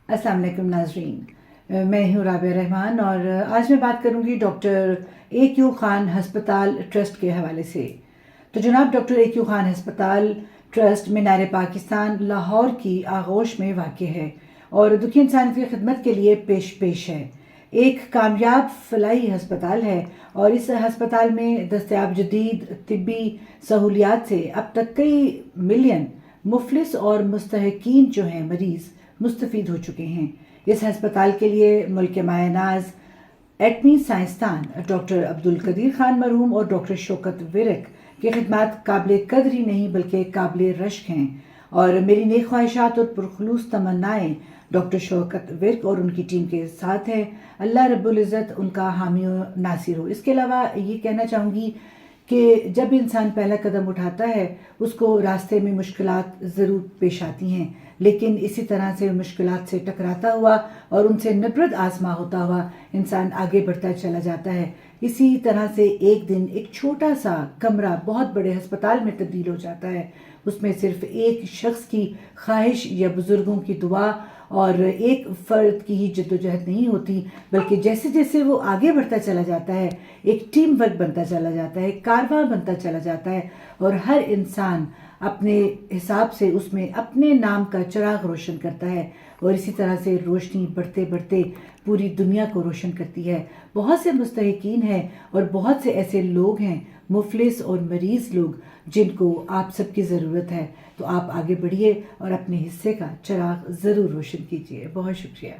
अस्सलाम वालेकुम नाजरीन, मैं हूँ राबिया रहमान और आज मैं बात करूँगी डॉक्टर ए.क्यू. खान हस्पताल ट्रस्ट के हवाले से। तो जनाब डॉक्टर ए.क्यू. खान हस्पताल ट्रस्ट मीनार पाकिस्तान लाहौर की आगोश में वाक़ है और दुखी इंसान की खिदमत के लिए पेश है। एक कामयाब फलाही हस्पताल है और इस हस्पताल में दस्तयाब जदीद तिब्बी सहूलियात से अब तक कई मिलियन मुफलिस और मुस्तहकीन जो हैं मरीज़ मुस्तफ़ीद हो चुके हैं। इस हस्पताल के लिए मुल्क मायनाज एटमी साइंसदान डॉक्टर अब्दुल कदीर खान मरहूम और डॉक्टर शौकत विरक की खिदमत काबिल कदर ही नहीं बल्कि काबिल रश्क हैं और मेरी नेक ख्वाहिशात और पुरखलूस तमन्नाएं डॉक्टर शौकत विरक और उनकी टीम के साथ है। अल्लाह रब्बुल इज़्ज़त उनका हामी और नासिर हो। इसके अलावा ये कहना चाहूँगी कि जब इंसान पहला कदम उठाता है उसको रास्ते में मुश्किलात ज़रूर पेश आती हैं, लेकिन इसी तरह से मुश्किलात से टकराता हुआ और उनसे निबरत आजमा होता हुआ इंसान आगे बढ़ता चला जाता है। इसी तरह से एक दिन एक छोटा सा कमरा बहुत बड़े अस्पताल में तब्दील हो जाता है। उसमें सिर्फ एक शख्स की ख्वाहिश या बुज़ुर्गों की दुआ और एक फ़र्द की ही जद्दोजहद नहीं होती, बल्कि जैसे जैसे वो आगे बढ़ता चला जाता है एक टीम वर्क बनता चला जाता है, कारवां बनता चला जाता है और हर इंसान अपने हिसाब से उसमें अपने नाम का चिराग रोशन करता है और इसी तरह से रोशनी बढ़ते बढ़ते पूरी दुनिया को रोशन करती है। बहुत से मुस्तहिकीन हैं और बहुत से ऐसे लोग हैं मुफलिस और मरीज़ लोग जिनको आप सबकी ज़रूरत है। तो आप आगे बढ़िए और अपने हिस्से का चिराग ज़रूर रोशन कीजिए। बहुत शुक्रिया।